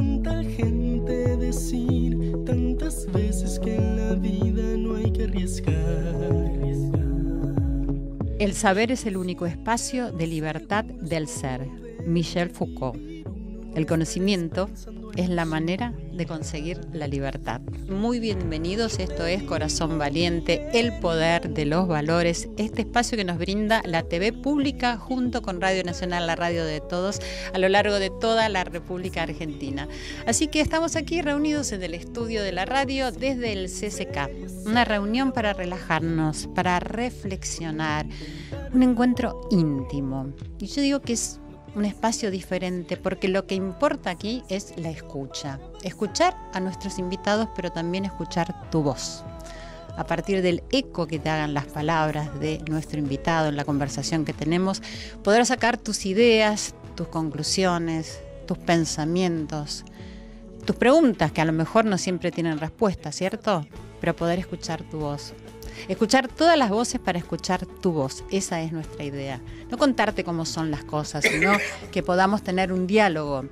tanta gente decir tantas veces que en la vida no hay que arriesgar. El saber es el único espacio de libertad del ser. Michel Foucault. El conocimiento es la manera de conseguir la libertad. Muy bienvenidos, esto es Corazón Valiente, el poder de los valores, este espacio que nos brinda la TV pública junto con Radio Nacional, la radio de todos, a lo largo de toda la República Argentina. Así que estamos aquí reunidos en el estudio de la radio desde el CCK, una reunión para relajarnos, para reflexionar, un encuentro íntimo. Y yo digo que es un espacio diferente, porque lo que importa aquí es la escucha. Escuchar a nuestros invitados, pero también escuchar tu voz. A partir del eco que te hagan las palabras de nuestro invitado en la conversación que tenemos, podrás sacar tus ideas, tus conclusiones, tus pensamientos, tus preguntas, que a lo mejor no siempre tienen respuesta, ¿cierto? Pero poder escuchar tu voz. Escuchar todas las voces para escuchar tu voz, esa es nuestra idea. No contarte cómo son las cosas, sino que podamos tener un diálogo.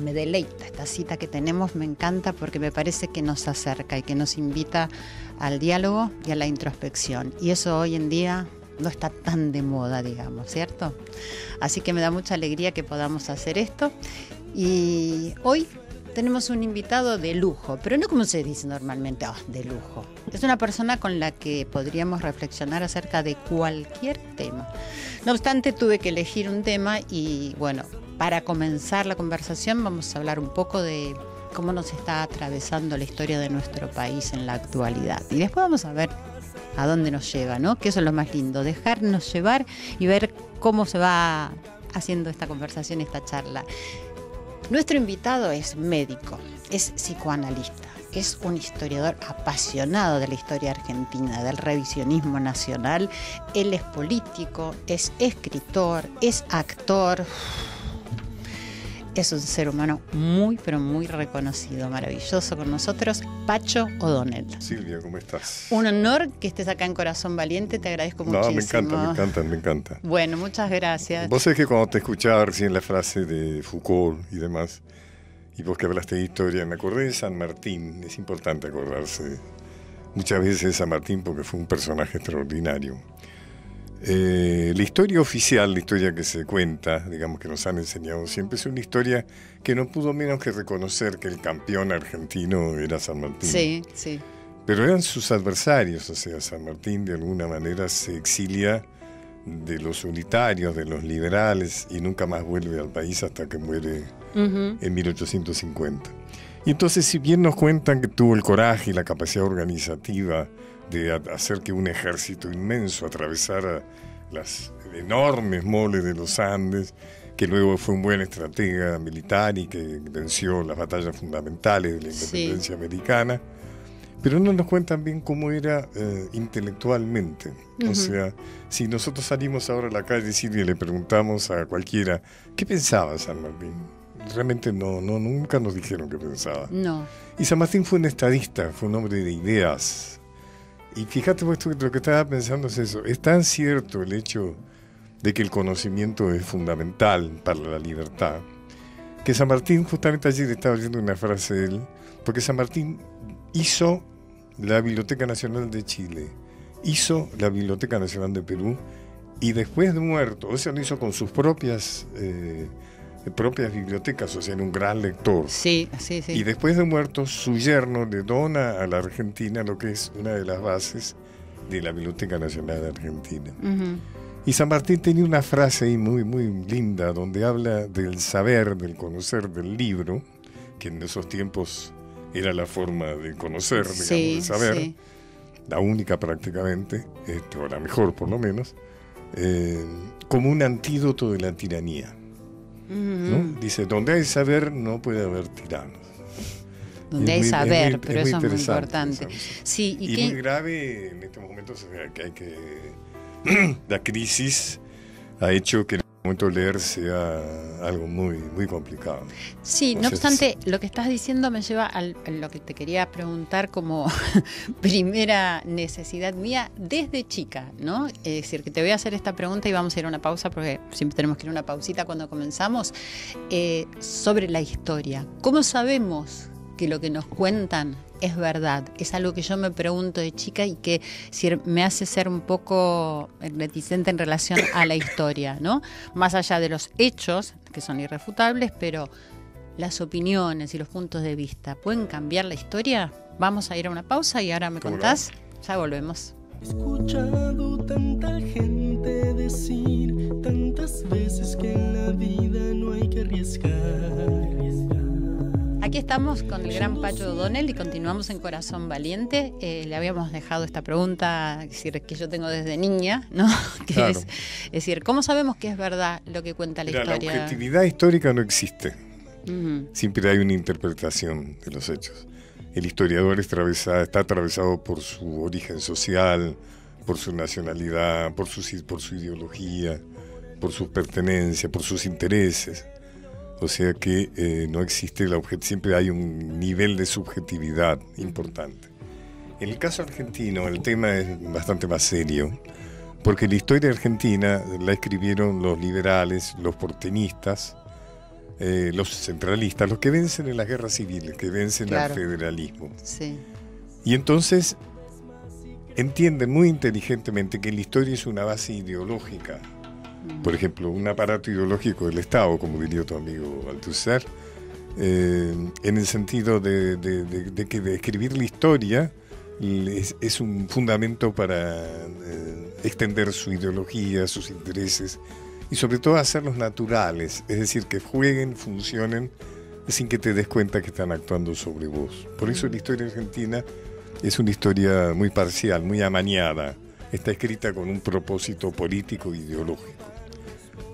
Me deleita esta cita que tenemos, me encanta porque me parece que nos acerca y que nos invita al diálogo y a la introspección. Y eso hoy en día no está tan de moda, digamos, ¿cierto? Así que me da mucha alegría que podamos hacer esto. Y hoy tenemos un invitado de lujo, pero no como se dice normalmente, de lujo. Es una persona con la que podríamos reflexionar acerca de cualquier tema. No obstante, tuve que elegir un tema y, bueno, para comenzar la conversación vamos a hablar un poco de cómo nos está atravesando la historia de nuestro país en la actualidad. Y después vamos a ver a dónde nos lleva, ¿no? Que eso es lo más lindo, dejarnos llevar y ver cómo se va haciendo esta conversación, esta charla. Nuestro invitado es médico, es psicoanalista, es un historiador apasionado de la historia argentina, del revisionismo nacional. Él es político, es escritor, es actor. Es un ser humano muy, pero muy reconocido, maravilloso con nosotros, Pacho O'Donnell. Silvia, ¿cómo estás? Un honor que estés acá en Corazón Valiente, te agradezco muchísimo. No, me encanta. Bueno, muchas gracias. Vos sabés que cuando te escuchaba recién la frase de Foucault y demás, y vos que hablaste de historia, me acordé de San Martín. Es importante acordarse muchas veces de San Martín porque fue un personaje extraordinario. La historia oficial, la historia que se cuenta, digamos que nos han enseñado siempre, es una historia que no pudo menos que reconocer que el campeón argentino era San Martín. Sí, sí. Pero eran sus adversarios, o sea, San Martín de alguna manera se exilia de los unitarios, de los liberales, y nunca más vuelve al país hasta que muere en 1850. Y entonces, si bien nos cuentan que tuvo el coraje y la capacidad organizativa de hacer que un ejército inmenso atravesara las enormes moles de los Andes, que luego fue un buen estratega militar y que venció las batallas fundamentales de la independencia americana, pero no nos cuentan bien cómo era intelectualmente. O sea, si nosotros salimos ahora a la calle y le preguntamos a cualquiera, ¿qué pensaba San Martín? Realmente nunca nos dijeron qué pensaba. No. Y San Martín fue un estadista, fue un hombre de ideas. Y fíjate vos, lo que estaba pensando es eso. Es tan cierto el hecho de que el conocimiento es fundamental para la libertad, que San Martín, justamente ayer estaba oyendo una frase de él, porque San Martín hizo la Biblioteca Nacional de Chile, hizo la Biblioteca Nacional de Perú, y después de muerto, o sea, lo hizo con sus propias bibliotecas, o sea, era un gran lector. Sí. Y después de muerto, su yerno le dona a la Argentina lo que es una de las bases de la Biblioteca Nacional de Argentina. Y San Martín tenía una frase ahí muy, muy linda, donde habla del saber, del conocer, del libro, que en esos tiempos era la forma de conocer, digamos, de saber, la única prácticamente, o la mejor por lo menos, como un antídoto de la tiranía. ¿No? Dice, donde hay saber no puede haber tiranos. Donde hay saber, pero eso es muy importante. Sí, y muy grave en estos momentos, o sea, que hay que la crisis ha hecho que momento leer sea algo muy, muy complicado. Sí, no obstante, lo que estás diciendo me lleva a lo que te quería preguntar como primera necesidad mía desde chica, ¿no? Es decir, que te voy a hacer esta pregunta y vamos a ir a una pausa porque siempre tenemos que ir a una pausita cuando comenzamos, sobre la historia. ¿Cómo sabemos que lo que nos cuentan es verdad? Es algo que yo me pregunto de chica y que me hace ser un poco reticente en relación a la historia, ¿no? Más allá de los hechos, que son irrefutables, pero las opiniones y los puntos de vista, ¿pueden cambiar la historia? Vamos a ir a una pausa y ahora me contás. Ya volvemos. He escuchado tanta gente decir tantas veces que en la vida no hay que arriesgar. Aquí estamos con el gran Pacho O'Donnell y continuamos en Corazón Valiente. Le habíamos dejado esta pregunta, es decir, que yo tengo desde niña, ¿no? Que claro. es decir, ¿cómo sabemos que es verdad lo que cuenta la historia? La objetividad histórica no existe. Siempre hay una interpretación de los hechos. El historiador está atravesado por su origen social, por su nacionalidad, por su ideología, por su pertenencia, por sus intereses. O sea que no existe siempre hay un nivel de subjetividad importante. En el caso argentino el tema es bastante más serio, porque la historia argentina la escribieron los liberales, los porteñistas, los centralistas, los que vencen en las guerras civiles, que vencen al federalismo. Sí. Y entonces entienden muy inteligentemente que la historia es una base ideológica. Por ejemplo, un aparato ideológico del Estado, como diría tu amigo Althusser, en el sentido de que de escribir la historia es un fundamento para extender su ideología, sus intereses, y sobre todo hacerlos naturales, es decir, que jueguen, funcionen, sin que te des cuenta que están actuando sobre vos. Por eso la historia argentina es una historia muy parcial, muy amañada, está escrita con un propósito político e ideológico.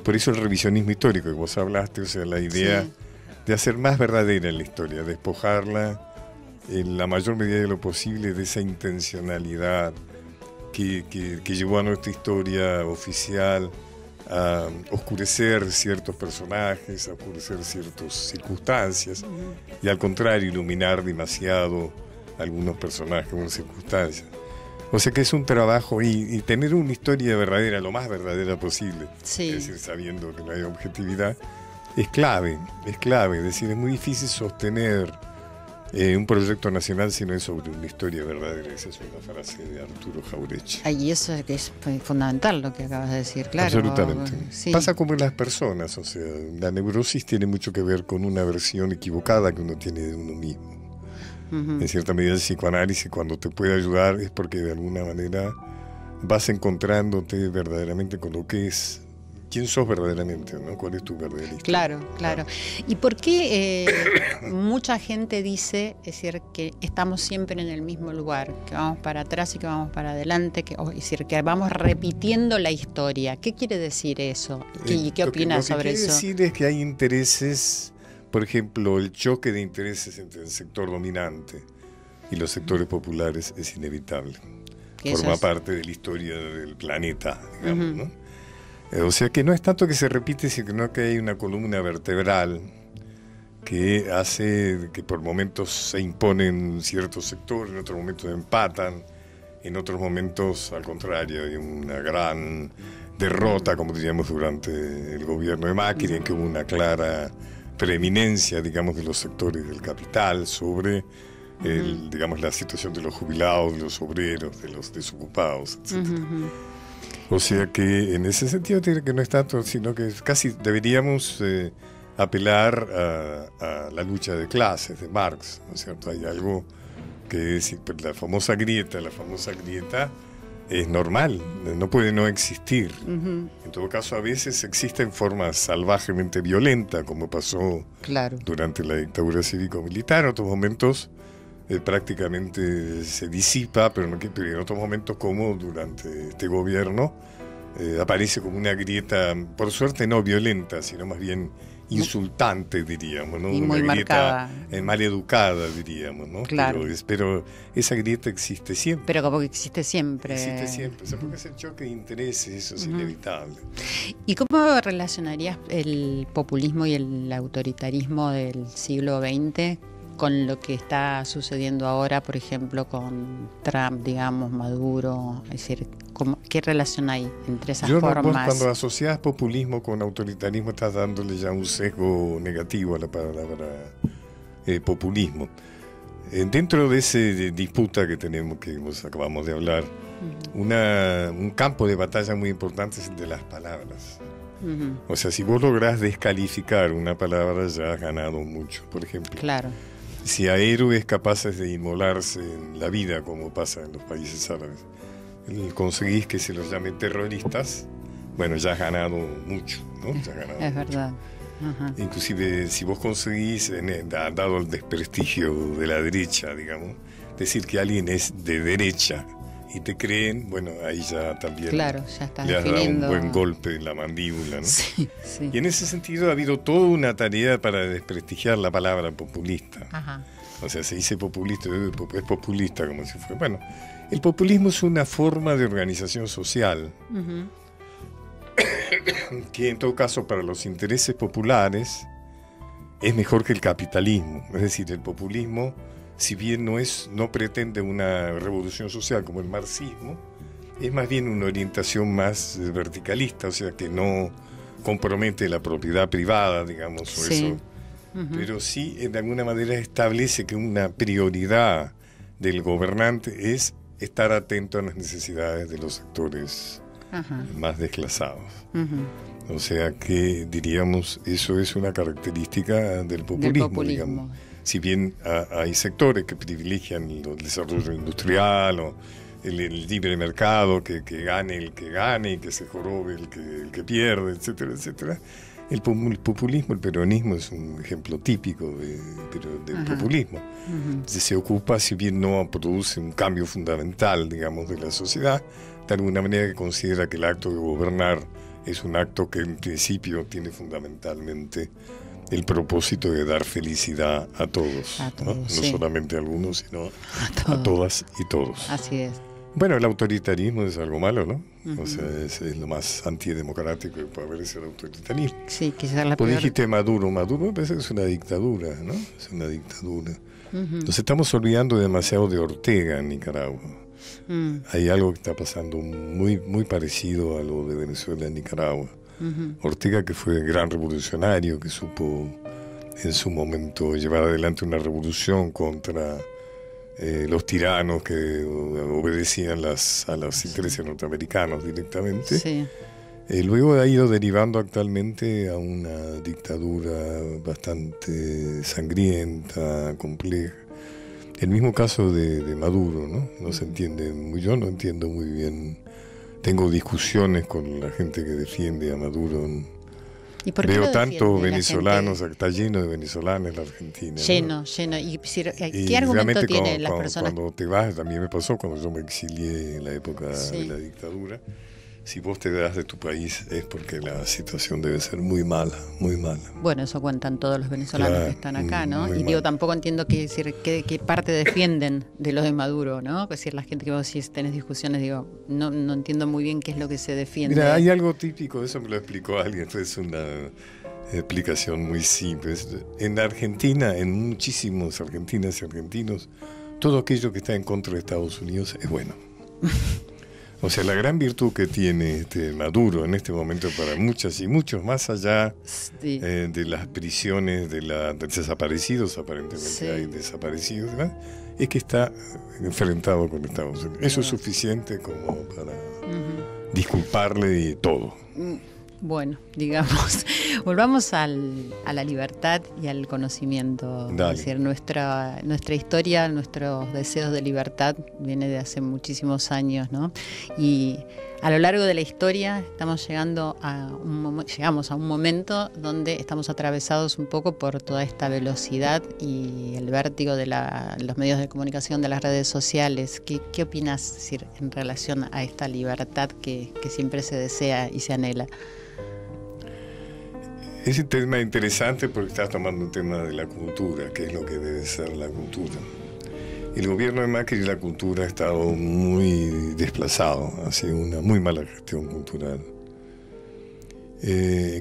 Por eso el revisionismo histórico que vos hablaste, o sea, la idea de hacer más verdadera la historia, despojarla en la mayor medida de lo posible de esa intencionalidad que llevó a nuestra historia oficial a oscurecer ciertos personajes, a oscurecer ciertas circunstancias y al contrario iluminar demasiado algunos personajes, algunas circunstancias. O sea que es un trabajo y tener una historia verdadera, lo más verdadera posible, es decir, sabiendo que no hay objetividad, es clave, es decir, es muy difícil sostener un proyecto nacional si no es sobre una historia verdadera. Esa es una frase de Arturo Jauretche. Y eso es fundamental lo que acabas de decir, claro. Absolutamente. Sí. Pasa como en las personas, o sea, la neurosis tiene mucho que ver con una versión equivocada que uno tiene de uno mismo. En cierta medida el psicoanálisis cuando te puede ayudar es porque de alguna manera vas encontrándote verdaderamente con lo que es, quién sos verdaderamente, ¿no? ¿Cuál es tu verdadera historia? Claro. ¿Y por qué mucha gente dice, es decir, que estamos siempre en el mismo lugar, que vamos para atrás y que vamos para adelante, es decir, que vamos repitiendo la historia? ¿Qué quiere decir eso? ¿Y qué opinas sobre eso? Lo que quiere decir es que hay intereses. Por ejemplo, el choque de intereses entre el sector dominante y los sectores populares es inevitable. Forma parte de la historia del planeta, digamos, ¿no? O sea que no es tanto que se repite, sino que hay una columna vertebral que hace que por momentos se imponen ciertos sectores, en otros momentos empatan, en otros momentos, al contrario, hay una gran derrota, como diríamos, durante el gobierno de Macri, en que hubo una clara preeminencia, digamos, de los sectores del capital sobre digamos, la situación de los jubilados, de los obreros, de los desocupados, etc. O sea que en ese sentido tiene que no es tanto, sino que casi deberíamos apelar a la lucha de clases de Marx, ¿no es cierto? Hay algo que es la famosa grieta es normal, no puede no existir. En todo caso, a veces existe en forma salvajemente violenta, como pasó durante la dictadura cívico-militar. En otros momentos prácticamente se disipa, pero en otros momentos, como durante este gobierno, aparece como una grieta, por suerte no violenta, sino más bien insultante, diríamos, ¿no? Y una muy grieta marcada. mal educada, diríamos, ¿no? Claro. Pero esa grieta existe siempre. Pero como que existe siempre. Existe siempre, o sea, porque es el choque de intereses, eso es inevitable. ¿Y cómo relacionarías el populismo y el autoritarismo del siglo XX con lo que está sucediendo ahora, por ejemplo, con Trump, digamos, Maduro? Es decir, ¿qué relación hay entre esas formas? Vos cuando asocias populismo con autoritarismo estás dándole ya un sesgo negativo a la palabra populismo. Dentro de esa disputa que tenemos, que acabamos de hablar, un campo de batalla muy importante es el de las palabras. O sea, si vos lográs descalificar una palabra, ya has ganado mucho. Por ejemplo, claro. Si a héroes capaces de inmolarse en la vida, como pasa en los países árabes, conseguís que se los llamen terroristas, bueno, ya has ganado mucho, ¿no? Ya has ganado Es mucho. verdad. Ajá. Inclusive si vos conseguís, dado el desprestigio de la derecha, digamos, decir que alguien es de derecha y te creen, bueno, ahí ya también Claro, ya estás le has dado un definiendo. buen golpe en la mandíbula, ¿no? Sí, sí. Y en ese sentido ha habido toda una tarea para desprestigiar la palabra populista. Ajá. O sea, se dice populista, es populista como si fuera. Bueno, el populismo es una forma de organización social que en todo caso para los intereses populares es mejor que el capitalismo. Es decir, el populismo, si bien no pretende una revolución social como el marxismo, es más bien una orientación más verticalista, o sea que no compromete la propiedad privada, digamos, o Sí. eso. Pero sí, de alguna manera establece que una prioridad del gobernante es estar atento a las necesidades de los sectores más desclasados. O sea que, diríamos, eso es una característica del populismo, digamos. Si bien hay sectores que privilegian el desarrollo industrial o el libre mercado, que gane el que gane y que se jorobe el que pierde, etcétera, etcétera. El populismo, el peronismo es un ejemplo típico del populismo. Se ocupa, si bien no produce un cambio fundamental, digamos, de la sociedad, de alguna manera que considera que el acto de gobernar es un acto que en principio tiene fundamentalmente el propósito de dar felicidad a todos, ¿no? No sí. solamente a algunos, sino a todas y todos. Así es. Bueno, el autoritarismo es algo malo, ¿no? O sea, es lo más antidemocrático que puede haber, es el autoritarismo. Sí, quizás la Pues peor. dijiste Maduro me parece que es una dictadura, ¿no? Es una dictadura. Nos estamos olvidando demasiado de Ortega en Nicaragua. Hay algo que está pasando muy, muy parecido a lo de Venezuela en Nicaragua. Ortega, que fue gran revolucionario, que supo en su momento llevar adelante una revolución contra los tiranos que obedecían a los intereses norteamericanos directamente. Sí. Luego ha ido derivando actualmente a una dictadura bastante sangrienta, compleja. El mismo caso de Maduro, ¿no? No se entiende, yo no entiendo muy bien. Tengo discusiones con la gente que defiende a Maduro. ¿Y por qué Veo lo tantos defiende la venezolanos, gente? está lleno de venezolanos en la Argentina, ¿no? Lleno. ¿Y Y qué argumento realmente tienen las personas? cuando te vas, también me pasó cuando yo me exilié en la época Sí. de la dictadura. Si vos te das de tu país es porque la situación debe ser muy mala, muy mala. Bueno, eso cuentan todos los venezolanos Claro, que están acá, ¿no? muy Y digo, mal. tampoco entiendo qué parte defienden de lo de Maduro, ¿no? Es decir, la gente que vos decís, tenés discusiones, digo, no entiendo muy bien qué es lo que se defiende. Mira, hay algo típico, eso me lo explicó alguien, esto es una explicación muy simple. En Argentina, en muchísimos argentinas y argentinos, todo aquello que está en contra de Estados Unidos es bueno. O sea, la gran virtud que tiene Maduro en este momento para muchas y muchos, más allá Sí. de las prisiones de desaparecidos, aparentemente Sí. hay desaparecidos, ¿verdad? Es que está enfrentado con Estados Unidos. Eso es suficiente como para disculparle y todo. Bueno, digamos, volvamos a la libertad y al conocimiento. Dale. Es decir, nuestra historia, nuestros deseos de libertad viene de hace muchísimos años, ¿no? Y a lo largo de la historia llegamos a un momento donde estamos atravesados un poco por toda esta velocidad y el vértigo de los medios de comunicación, de las redes sociales. ¿Qué opinas, es decir, en relación a esta libertad que siempre se desea y se anhela? Es un tema interesante porque estás tomando un tema de la cultura, que es lo que debe ser la cultura. El gobierno de Macri y la cultura ha estado muy desplazado, ha sido una muy mala gestión cultural.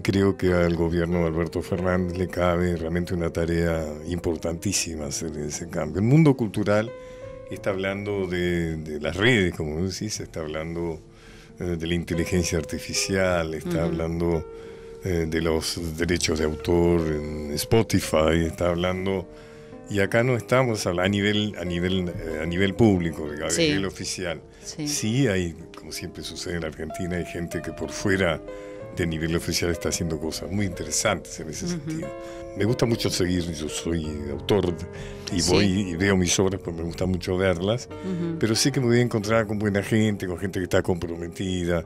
Creo que al gobierno de Alberto Fernández le cabe realmente una tarea importantísima hacer ese cambio. El mundo cultural está hablando de las redes, como decís, está hablando de la inteligencia artificial, está hablando de los derechos de autor en Spotify, está hablando, y acá no estamos a nivel público, digamos, a nivel oficial. Sí hay, como siempre sucede en Argentina, hay gente que por fuera de nivel oficial está haciendo cosas muy interesantes en ese sentido. Me gusta mucho seguir, yo soy autor y voy y veo mis obras porque me gusta mucho verlas, pero sé que me voy a encontrar con buena gente, con gente que está comprometida,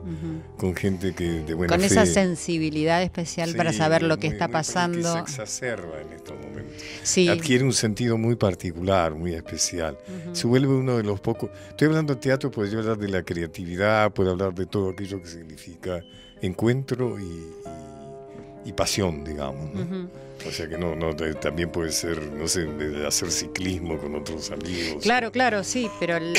con gente que de buena fe. Con esa sensibilidad especial para saber lo que está pasando. Que se exacerba en estos momentos. Adquiere un sentido muy particular, muy especial. Se vuelve uno de los pocos. Estoy hablando de teatro, podría hablar de la creatividad, puedo hablar de todo aquello que significa encuentro y pasión, digamos, ¿no? O sea que también puede ser, no sé, de hacer ciclismo con otros amigos. Claro, sí, pero el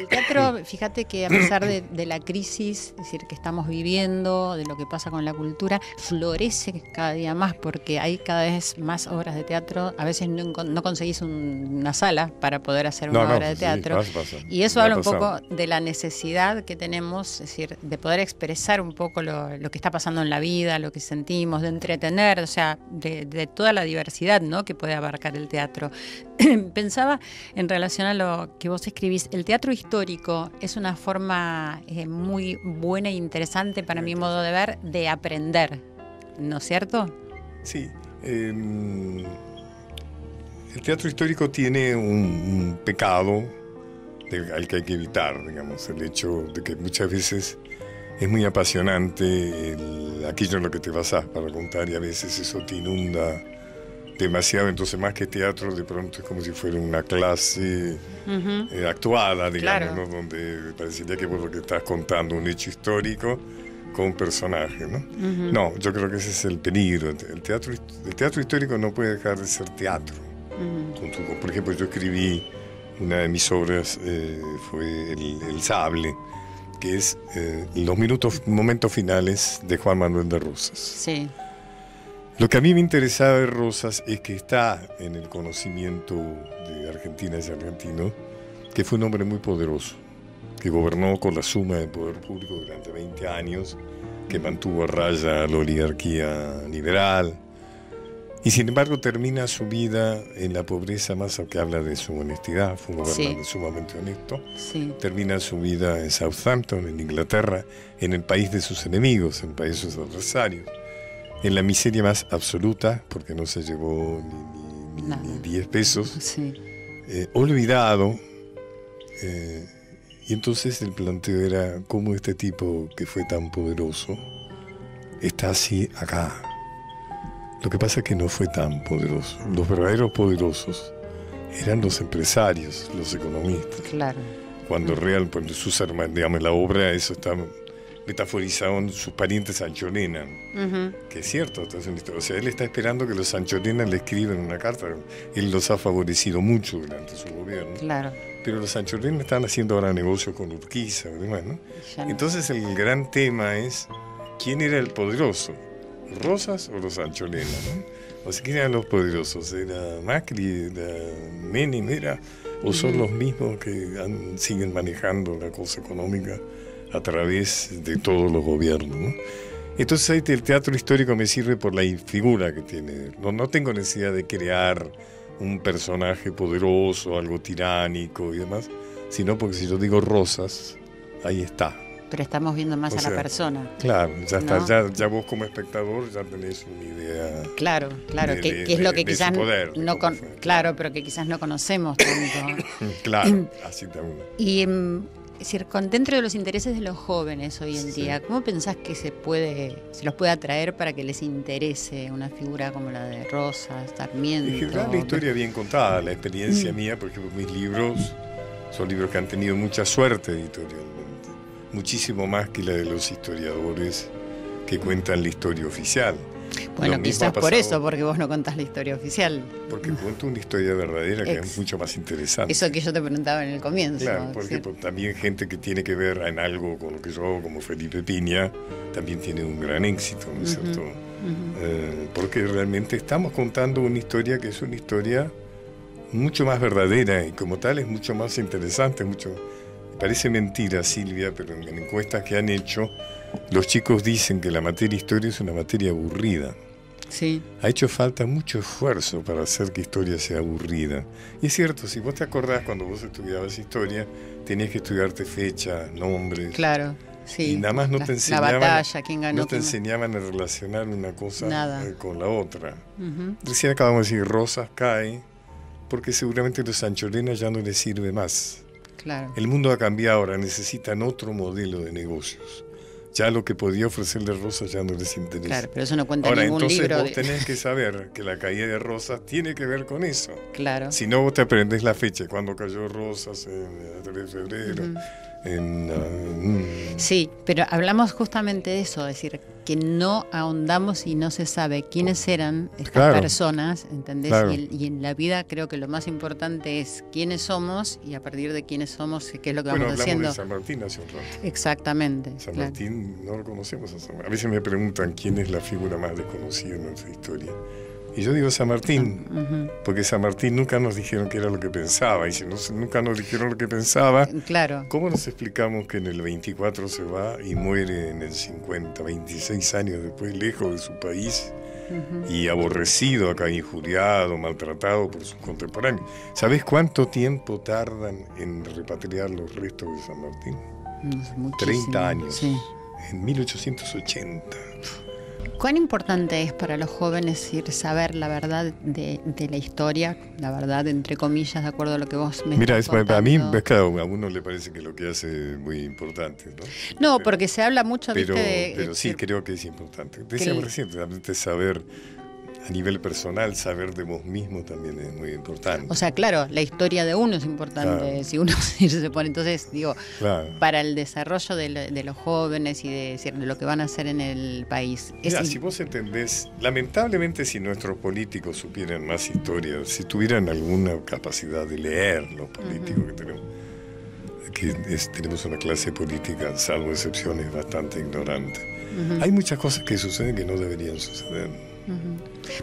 teatro, fíjate que a pesar de la crisis, es decir, que estamos viviendo, de lo que pasa con la cultura, florece cada día más porque hay cada vez más obras de teatro. A veces no conseguís una sala para poder hacer una obra de teatro. Pasa. Y eso habla un poco de la necesidad que tenemos, es decir, de poder expresar un poco lo que está pasando en la vida, lo que sentimos, de entretener, o sea, de toda la diversidad, ¿no?, que puede abarcar el teatro. Pensaba en relación a lo que vos escribís, el teatro histórico es una forma muy buena e interesante para mi modo de ver de aprender, ¿no es cierto? Sí. El teatro histórico tiene un pecado al que hay que evitar, digamos, el hecho de que muchas veces es muy apasionante aquello en lo que te basás para contar, y a veces eso te inunda demasiado, entonces más que teatro de pronto es como si fuera una clase actuada, digamos, ¿no?, donde parecería que vos lo que estás contando un hecho histórico con un personaje, ¿no? No, yo creo que ese es el peligro. El teatro histórico no puede dejar de ser teatro. Por ejemplo, yo escribí, una de mis obras fue El Sable, que es los momentos finales de Juan Manuel de Rosas. Sí. Lo que a mí me interesaba de Rosas es que está en el conocimiento de argentinas y argentinos que fue un hombre muy poderoso, que gobernó con la suma del poder público durante 20 años, que mantuvo a raya la oligarquía liberal, y sin embargo termina su vida en la pobreza, más que habla de su honestidad, fue un gobernante sumamente honesto. Termina su vida en Southampton, en Inglaterra, en el país de sus enemigos, en el país de sus adversarios, en la miseria más absoluta, porque no se llevó ni 10 pesos, olvidado, y entonces el planteo era cómo este tipo que fue tan poderoso está así acá. Lo que pasa es que no fue tan poderoso. Los verdaderos poderosos eran los empresarios, los economistas. Claro. Cuando sus hermanos, digamos, la obra, eso está metaforizado en sus parientes Sanchorena, que es cierto. O sea, él está esperando que los Sanchorena le escriban una carta. Él los ha favorecido mucho durante su gobierno. Claro. Pero los Sanchorena están haciendo ahora negocios con Urquiza y demás, ¿no? Entonces el gran tema es ¿quién era el poderoso? ¿Rosas o los Sanchorena, ¿no? O sea, ¿quién eran los poderosos? ¿Era Macri, era Menem, o son los mismos que siguen manejando la cosa económica a través de todos los gobiernos, ¿no? Entonces ahí el teatro histórico me sirve por la figura que tiene. No tengo necesidad de crear un personaje poderoso, algo tiránico y demás, sino porque si yo digo Rosas, ahí está. Pero estamos viendo más a la persona. Claro, ya está, ya vos como espectador ya tenés una idea. Claro, que es lo que quizás poder, claro, pero que quizás no conocemos tanto. Claro, así también. Y es decir, dentro de los intereses de los jóvenes hoy en día, ¿cómo pensás que se los puede atraer para que les interese una figura como la de Rosas, Sarmiento? En general la historia bien contada, la experiencia mía, por ejemplo, mis libros son libros que han tenido mucha suerte editorialmente. Muchísimo más que la de los historiadores que cuentan la historia oficial. Bueno, quizás por eso, porque vos no contás la historia oficial. Porque cuento una historia verdadera que es mucho más interesante. Eso que yo te preguntaba en el comienzo. Claro, porque también gente que tiene que ver en algo con lo que yo hago, como Felipe Piña, también tiene un gran éxito, ¿no es cierto? Porque realmente estamos contando una historia que es una historia mucho más verdadera y como tal es mucho más interesante, parece mentira, Silvia, pero en encuestas que han hecho, los chicos dicen que la materia historia es una materia aburrida. Sí. Ha hecho falta mucho esfuerzo para hacer que historia sea aburrida. Y es cierto, si vos te acordás cuando vos estudiabas historia, tenías que estudiarte fechas, nombres. Claro, sí. Y nada más no te enseñaban, la batalla, quién ganó, no te enseñaban a relacionar una cosa con la otra. Recién acabamos de decir, Rosas cae, porque seguramente los Anchorena ya no les sirve más. Claro. El mundo ha cambiado, ahora necesitan otro modelo de negocios. Ya lo que podía ofrecerle Rosas ya no les interesa. Claro, pero eso no cuenta en ningún libro. Entonces vos tenés que saber que la caída de Rosas tiene que ver con eso. Claro. Si no, vos te aprendés la fecha, cuando cayó Rosas, el 3 de febrero. Sí, pero hablamos justamente de eso, es decir, que no ahondamos y no se sabe quiénes eran estas personas, ¿entendés? Claro. Y en la vida creo que lo más importante es quiénes somos y a partir de quiénes somos, qué es lo que vamos haciendo. Hablamos de San Martín hace un rato. Exactamente. San Martín, no lo conocemos a San Martín. A veces me preguntan quién es la figura más desconocida en nuestra historia. Y yo digo San Martín, porque San Martín nunca nos dijeron qué era lo que pensaba. Y si nunca nos dijeron lo que pensaba, claro. ¿Cómo nos explicamos que en el 24 se va y muere en el 50, 26 años después, lejos de su país, y aborrecido acá, injuriado, maltratado por sus contemporáneos? ¿Sabés cuánto tiempo tardan en repatriar los restos de San Martín? 30 años, sí. En 1880. ¿Cuán importante es para los jóvenes saber la verdad de la historia, la verdad entre comillas, de acuerdo a lo que vos me estás contando? Para mí, claro, a uno le parece que lo que hace es muy importante, ¿no? No, porque se habla mucho, pero sí, creo que es importante. Decíamos recientemente saber a nivel personal, saber de vos mismo también es muy importante. O sea, claro, la historia de uno es importante, claro. Si uno se pone, entonces, digo, claro. Para el desarrollo de los jóvenes y de lo que van a hacer en el país. Mira, si vos entendés, lamentablemente si nuestros políticos supieran más historia, si tuvieran alguna capacidad de leer los políticos que tenemos, tenemos una clase política, salvo excepciones, bastante ignorante. Hay muchas cosas que suceden que no deberían suceder.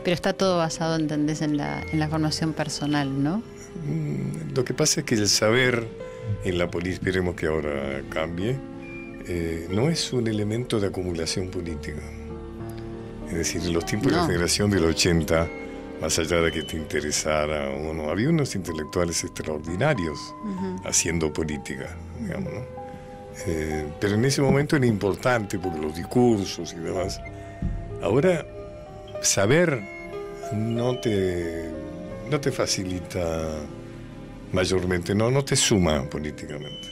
Pero está todo basado, ¿entendés?, en la formación personal, ¿no? Lo que pasa es que el saber en la política, esperemos que ahora cambie, no es un elemento de acumulación política. Es decir, en los tiempos de la generación del 80, más allá de que te interesara o no, había unos intelectuales extraordinarios haciendo política, digamos, ¿no? Pero en ese momento era importante por los discursos y demás. Ahora, saber no te facilita mayormente, no te suma políticamente,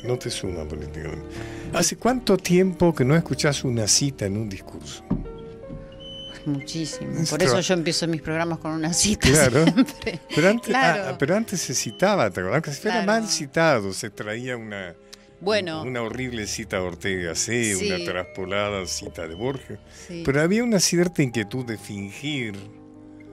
¿Hace cuánto tiempo que no escuchás una cita en un discurso? Muchísimo, por eso yo empiezo mis programas con una cita. Claro, siempre. Pero antes se citaba, ¿te acordás? Aunque se fuera mal citado, se traía una horrible cita de Ortega y Gasset, una traspolada cita de Borges, pero había una cierta inquietud de fingir,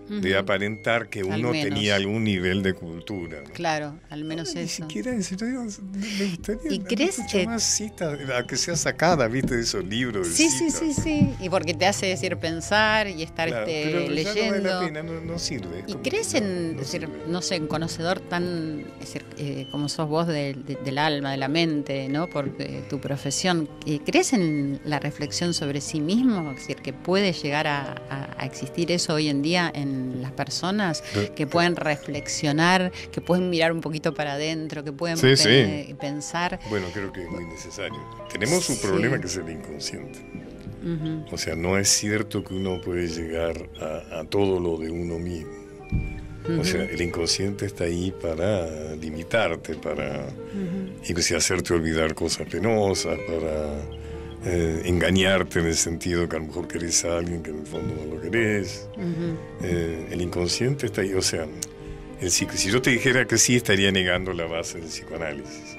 de aparentar que uno tenía algún nivel de cultura, ¿no? Claro, al menos eso. Ni siquiera eso, yo digo, me gustaría ¿Y crees que más citas, a que sea sacada, viste, de esos libros. Sí, y porque te hace pensar y estar pero leyendo. Ya no vale la pena, no sirve. ¿Y crees en conocedor tan, como sos vos del alma, de la mente, ¿no? Por tu profesión, ¿crees en la reflexión sobre sí mismo? Es decir, que puede llegar a existir eso hoy en día en las personas, que pueden reflexionar, que pueden mirar un poquito para adentro, que pueden pensar. Bueno, creo que es muy necesario. Tenemos un problema que es el inconsciente. O sea, no es cierto que uno puede llegar a todo lo de uno mismo. O sea, el inconsciente está ahí para limitarte, para inclusive hacerte olvidar cosas penosas, para engañarte en el sentido que a lo mejor querés a alguien que en el fondo no lo querés. El inconsciente está ahí, o sea, si yo te dijera que sí, estaría negando la base del psicoanálisis.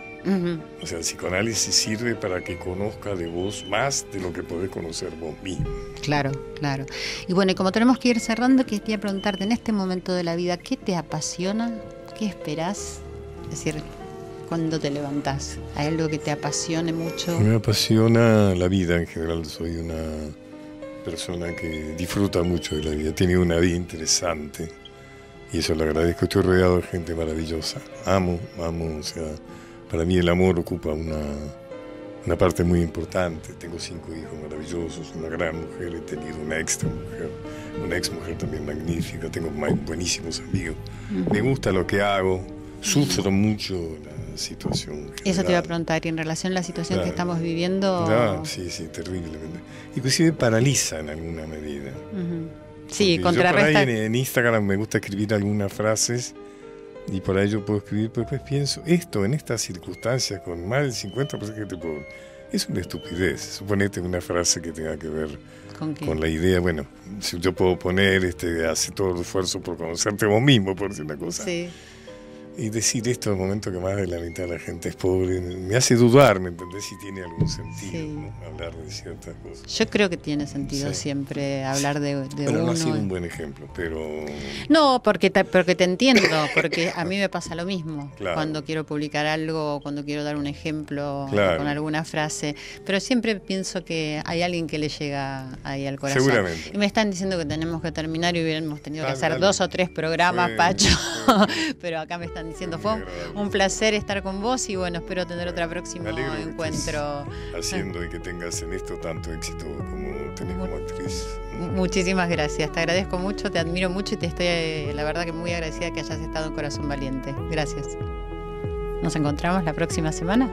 O sea, el psicoanálisis sirve para que conozca de vos más de lo que podés conocer vos mismo. Claro, claro. Y bueno, y como tenemos que ir cerrando, quería preguntarte en este momento de la vida, ¿qué te apasiona? ¿Qué esperás? Es decir, cuando te levantás, ¿hay algo que te apasione mucho? Me apasiona la vida en general. Soy una persona que disfruta mucho de la vida, tiene una vida interesante y eso le agradezco. Estoy rodeado de gente maravillosa. Amo, o sea, para mí el amor ocupa una parte muy importante. Tengo 5 hijos maravillosos, una gran mujer, he tenido una ex mujer también magnífica, tengo buenísimos amigos. Me gusta lo que hago, sufro mucho la situación general. Eso te iba a preguntar, y en relación a la situación que estamos viviendo... Sí, terriblemente. Inclusive paraliza en alguna medida. Sí, porque contrarresta... yo por ahí en Instagram me gusta escribir algunas frases y por ahí yo puedo escribir, pero después pienso, esto en estas circunstancias con más del 50% que te puedo... Es una estupidez. Suponete una frase que tenga que ver con la idea, bueno, si yo puedo poner, hace todo el esfuerzo por conocerte vos mismo, por decir una cosa. Sí. Y decir esto en el momento que más de la mitad de la gente es pobre, me hace dudar, ¿me entendés? Si tiene algún sentido, sí, ¿no? Hablar de ciertas cosas. Yo creo que tiene sentido siempre hablar de pero uno. No ha sido un buen ejemplo, pero... No, porque te entiendo, porque a mí me pasa lo mismo. Claro. Cuando quiero publicar algo, cuando quiero dar un ejemplo con alguna frase, pero siempre pienso que hay alguien que le llega ahí al corazón. Seguramente. Y me están diciendo que tenemos que terminar y hubiéramos tenido que hacer 2 o 3 programas, Pacho, pero acá me están diciendo, fue un placer estar con vos y bueno, espero tener otro próximo encuentro. Haciendo y que tengas en esto tanto éxito como tenés como actriz. Muchísimas gracias, te agradezco mucho, te admiro mucho y te estoy, la verdad que muy agradecida que hayas estado en Corazón Valiente. Gracias. Nos encontramos la próxima semana.